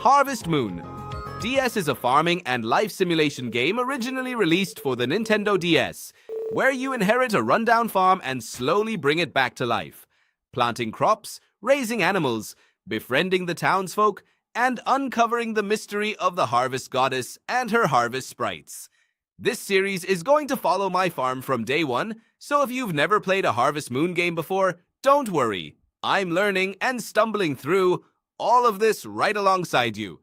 Harvest Moon. DS is a farming and life simulation game originally released for the Nintendo DS, where you inherit a rundown farm and slowly bring it back to life, planting crops, raising animals, befriending the townsfolk, and uncovering the mystery of the Harvest Goddess and her Harvest Sprites. This series is going to follow my farm from day one, so if you've never played a Harvest Moon game before, don't worry. I'm learning and stumbling through all of this right alongside you.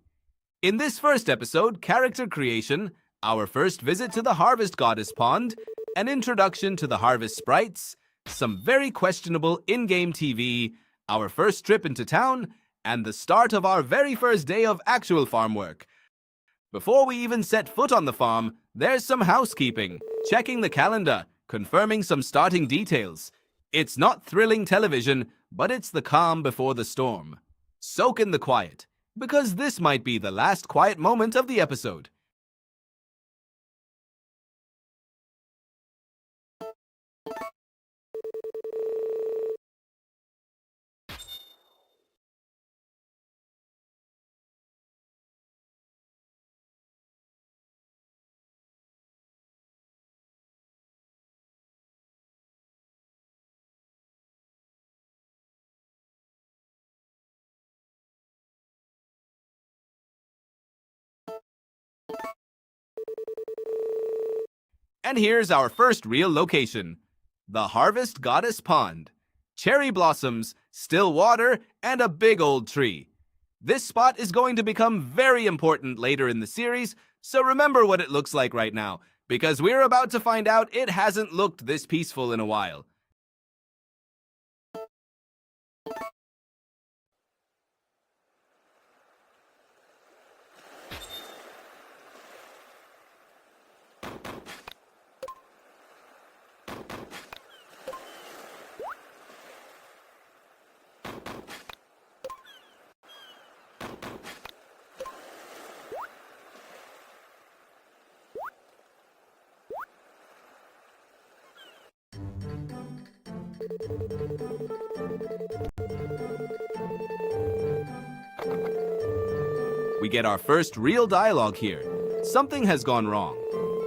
In this first episode, character creation, our first visit to the Harvest Goddess Pond, an introduction to the Harvest Sprites, some very questionable in-game TV, our first trip into town, and the start of our very first day of actual farm work. Before we even set foot on the farm, there's some housekeeping, checking the calendar, confirming some starting details. It's not thrilling television, but it's the calm before the storm. Soak in the quiet, because this might be the last quiet moment of the episode. And here's our first real location, the Harvest Goddess Pond. Cherry blossoms, still water, and a big old tree. This spot is going to become very important later in the series, so remember what it looks like right now, because we're about to find out it hasn't looked this peaceful in a while. We get our first real dialogue here. Something has gone wrong.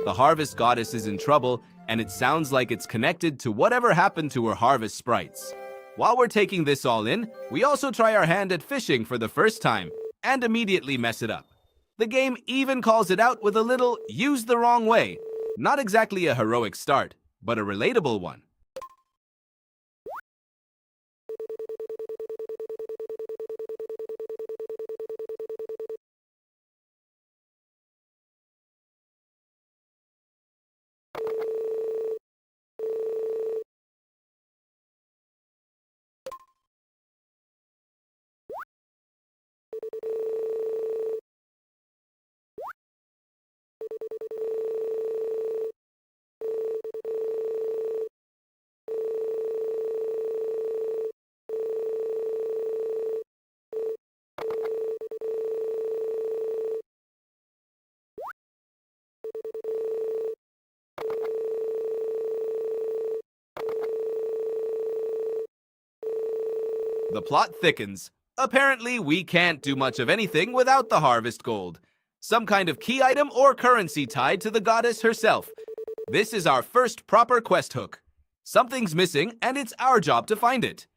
The Harvest Goddess is in trouble, and it sounds like it's connected to whatever happened to her Harvest Sprites. While we're taking this all in, we also try our hand at fishing for the first time, and immediately mess it up. The game even calls it out with a little "used the wrong way." Not exactly a heroic start, but a relatable one. The plot thickens. Apparently, we can't do much of anything without the harvest gold. Some kind of key item or currency tied to the goddess herself. This is our first proper quest hook. Something's missing, and it's our job to find it.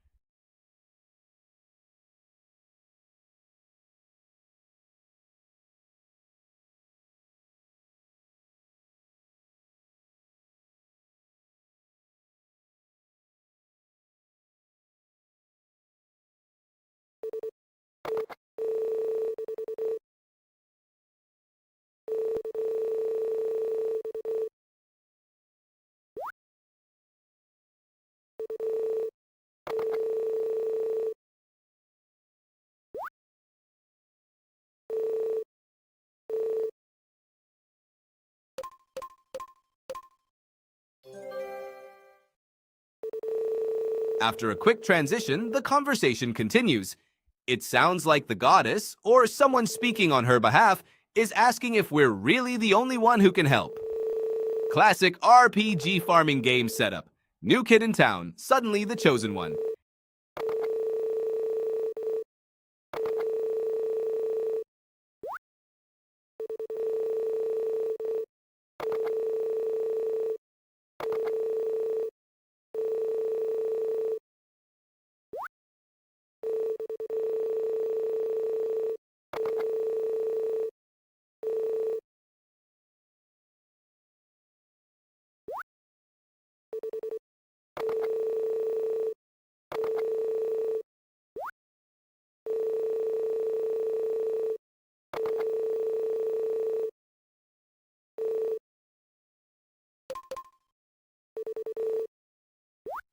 After a quick transition, the conversation continues. It sounds like the goddess, or someone speaking on her behalf, is asking if we're really the only one who can help. Classic RPG farming game setup. New kid in town, suddenly the chosen one.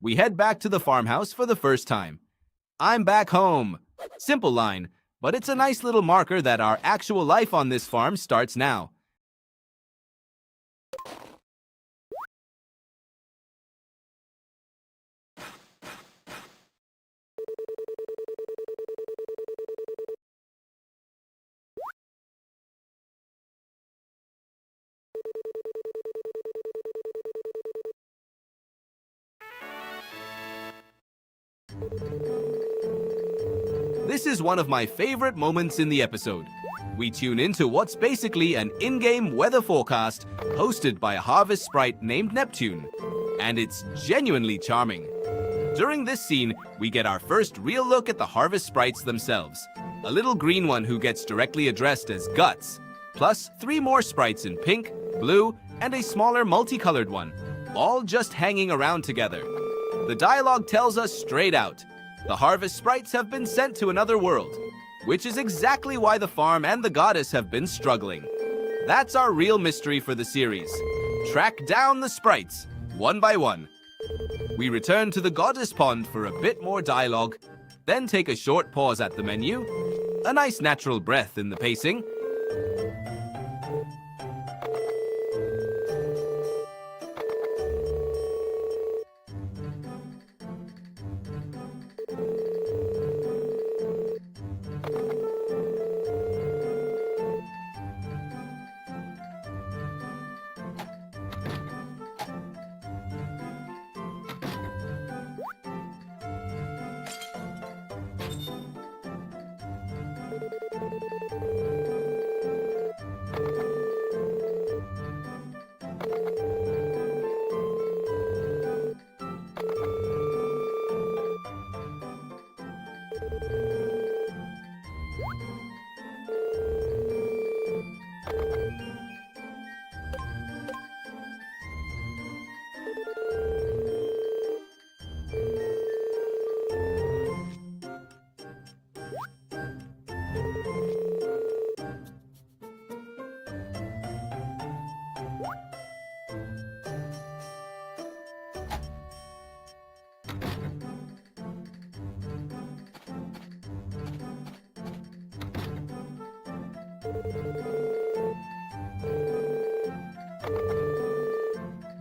We head back to the farmhouse for the first time. I'm back home. Simple line, but it's a nice little marker that our actual life on this farm starts now. This is one of my favorite moments in the episode. We tune into what's basically an in-game weather forecast hosted by a Harvest Sprite named Neptune, and it's genuinely charming. During this scene, we get our first real look at the Harvest Sprites themselves. A little green one who gets directly addressed as Guts, plus 3 more sprites in pink, blue, and a smaller multicolored one, all just hanging around together. The dialogue tells us straight out, the Harvest Sprites have been sent to another world, which is exactly why the farm and the goddess have been struggling. That's our real mystery for the series. Track down the sprites, one by one. We return to the goddess pond for a bit more dialogue, then take a short pause at the menu, a nice natural breath in the pacing.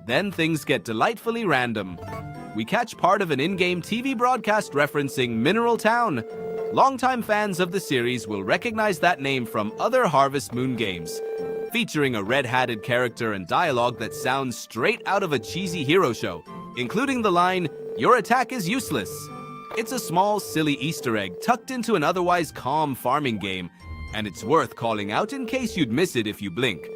Then things get delightfully random. We catch part of an in-game TV broadcast referencing Mineral Town. Longtime fans of the series will recognize that name from other Harvest Moon games, featuring a red-hatted character and dialogue that sounds straight out of a cheesy hero show, including the line, "Your attack is useless." It's a small, silly Easter egg tucked into an otherwise calm farming game, and it's worth calling out in case you'd miss it if you blink.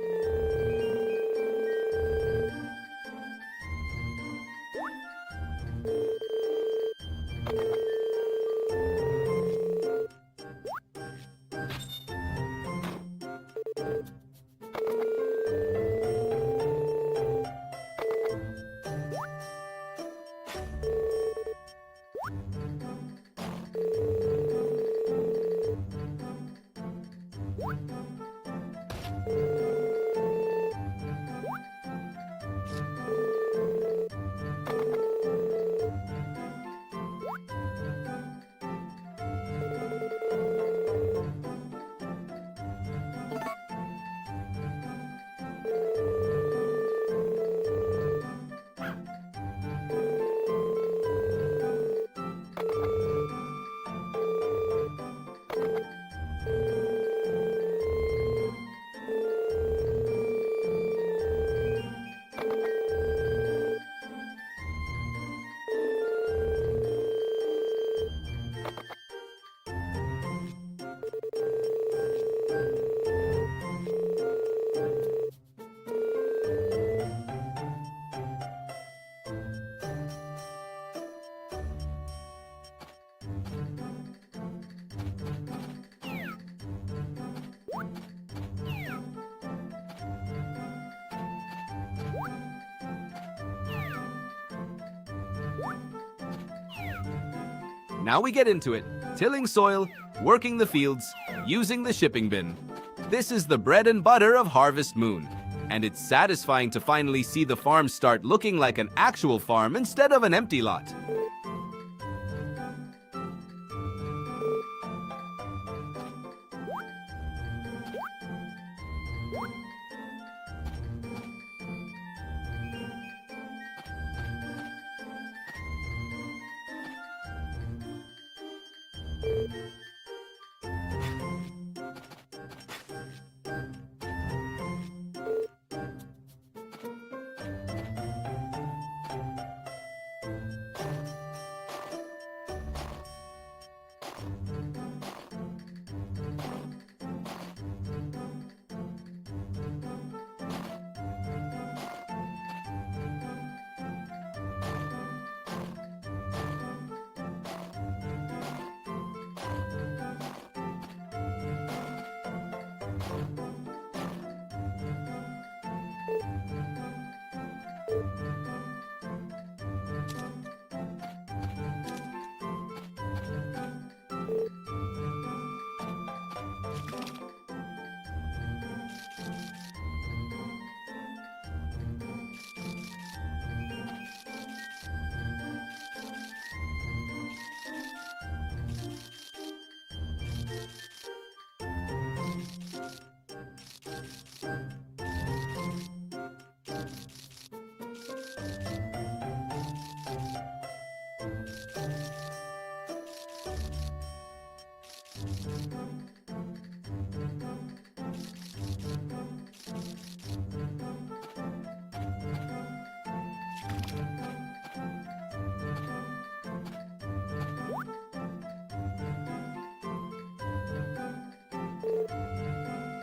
Now we get into it, tilling soil, working the fields, using the shipping bin. This is the bread and butter of Harvest Moon. And it's satisfying to finally see the farm start looking like an actual farm instead of an empty lot.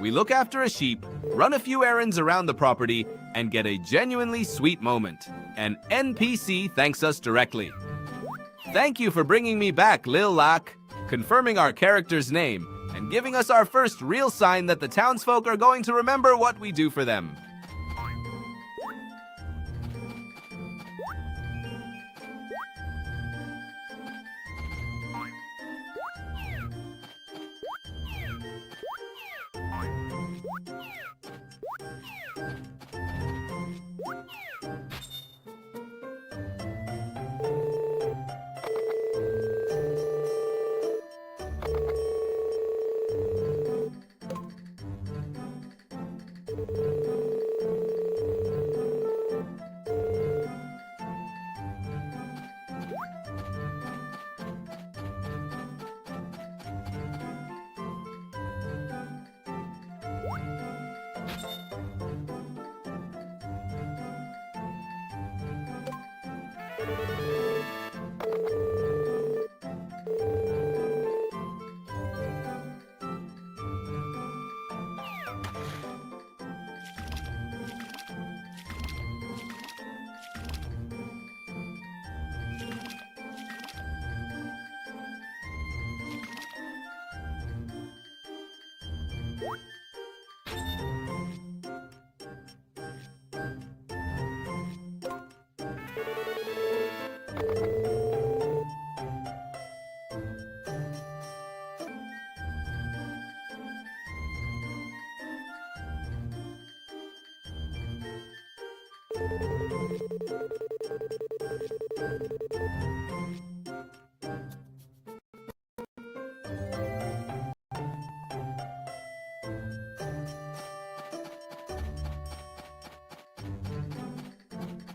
We look after a sheep, run a few errands around the property, and get a genuinely sweet moment. An NPC thanks us directly. Thank you for bringing me back, Lil Lac, confirming our character's name, and giving us our first real sign that the townsfolk are going to remember what we do for them.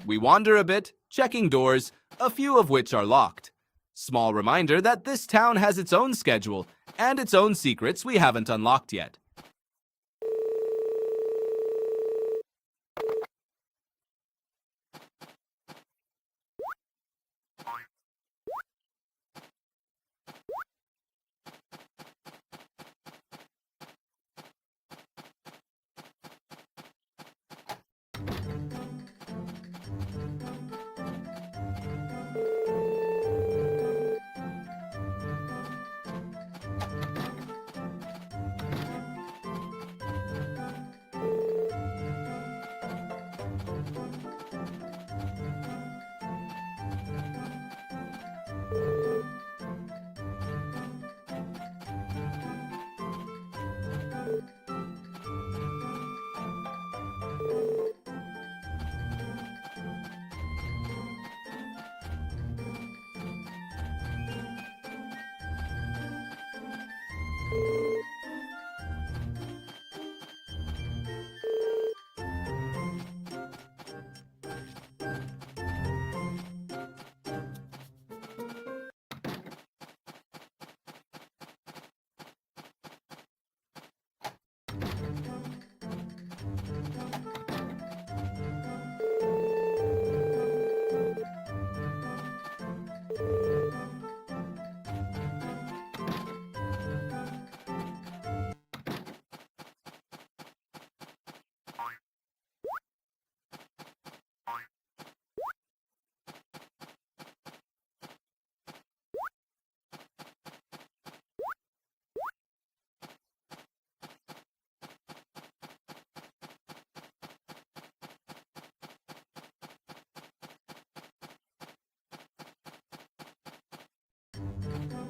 We wander a bit, checking doors, a few of which are locked. Small reminder that this town has its own schedule and its own secrets we haven't unlocked yet.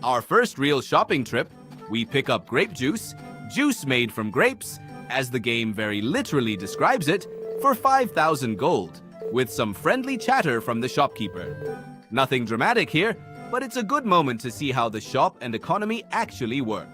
Our first real shopping trip, we pick up grape juice, juice made from grapes, as the game very literally describes it, for 5,000 gold, with some friendly chatter from the shopkeeper. Nothing dramatic here, but it's a good moment to see how the shop and economy actually work.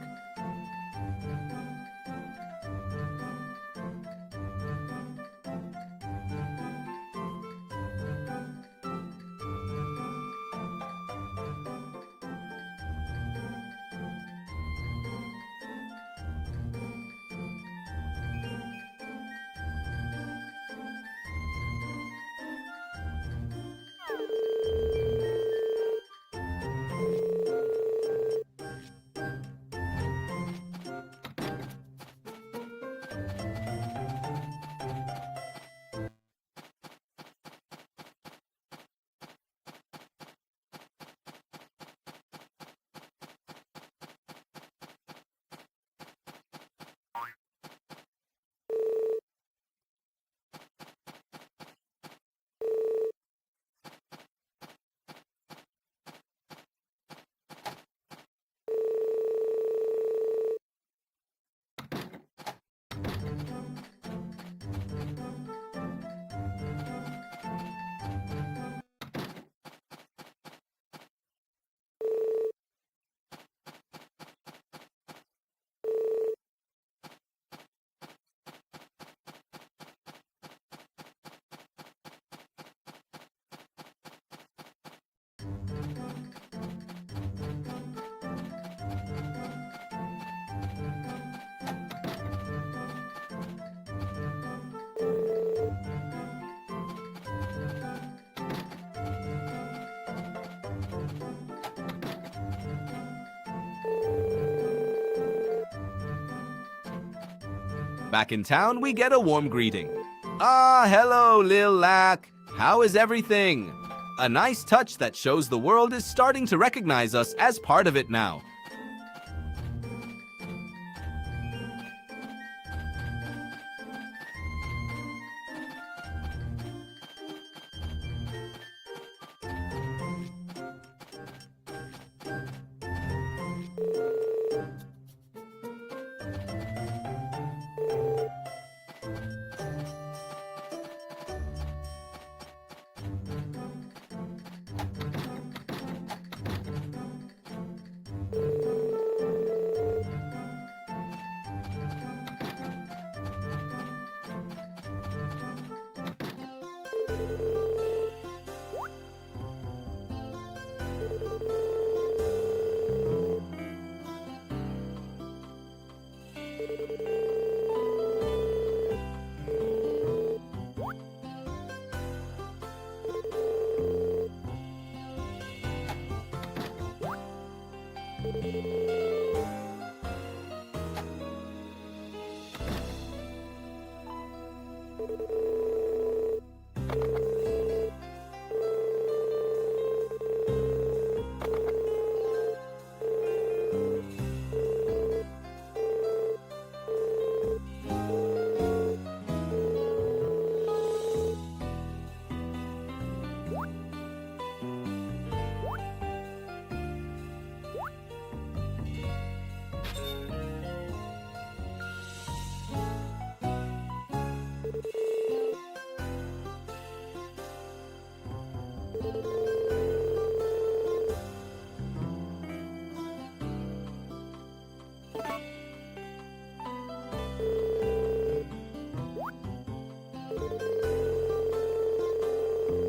Back in town, we get a warm greeting. Ah, hello, Lil Lack. How is everything? A nice touch that shows the world is starting to recognize us as part of it now.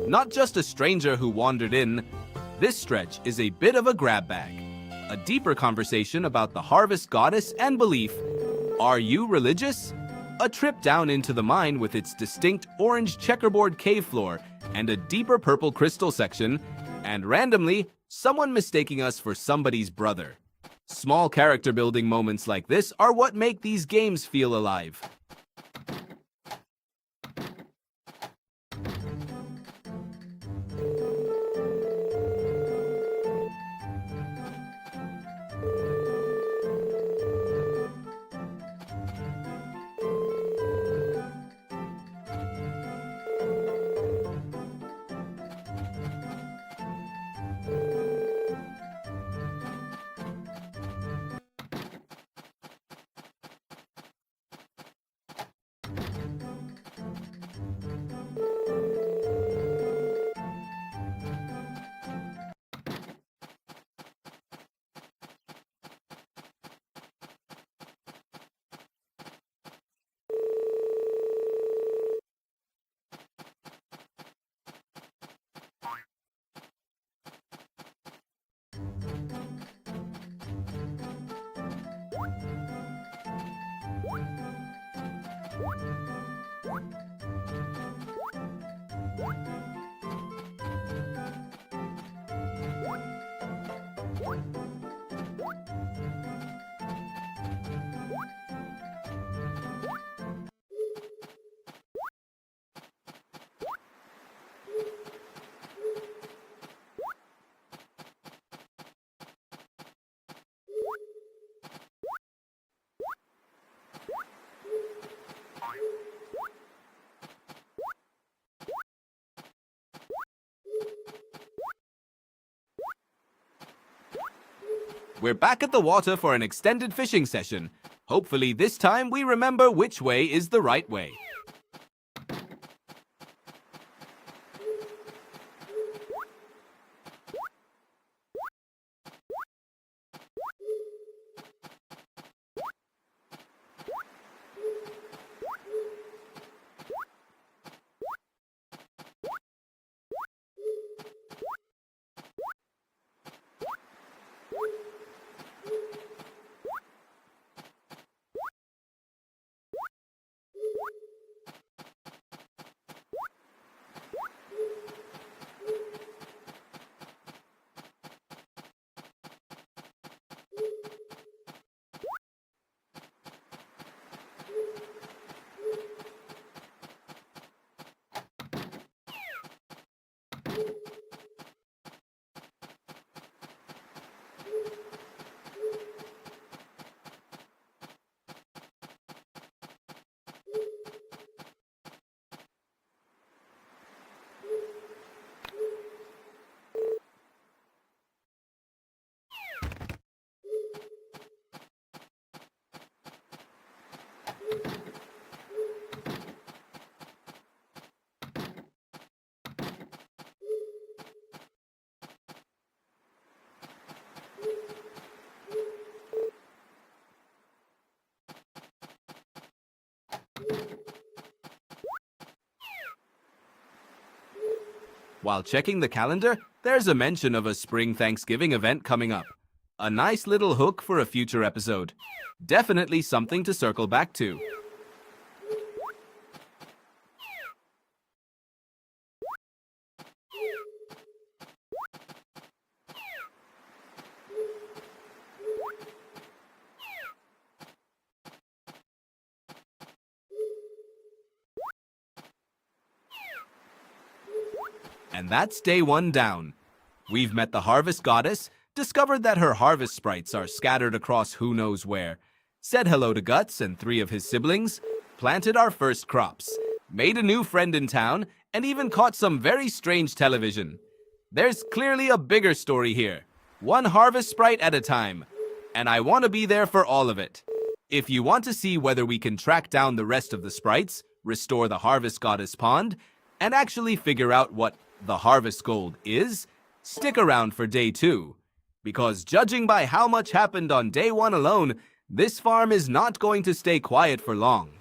Not just a stranger who wandered in, this stretch is a bit of a grab bag. A deeper conversation about the harvest goddess and belief. Are you religious? A trip down into the mine with its distinct orange checkerboard cave floor and a deeper purple crystal section, and randomly, someone mistaking us for somebody's brother. Small character building moments like this are what make these games feel alive. We're back at the water for an extended fishing session. Hopefully this time we remember which way is the right way. While checking the calendar, there's a mention of a spring Thanksgiving event coming up. A nice little hook for a future episode. Definitely something to circle back to. And that's day one down. We've met the Harvest Goddess, discovered that her Harvest Sprites are scattered across who knows where, said hello to Guts and 3 of his siblings, planted our first crops, made a new friend in town, and even caught some very strange television. There's clearly a bigger story here, one Harvest Sprite at a time, and I want to be there for all of it. If you want to see whether we can track down the rest of the sprites, restore the Harvest Goddess pond, and actually figure out what the Harvest Gold is, stick around for day 2. Because judging by how much happened on day 1 alone, this farm is not going to stay quiet for long.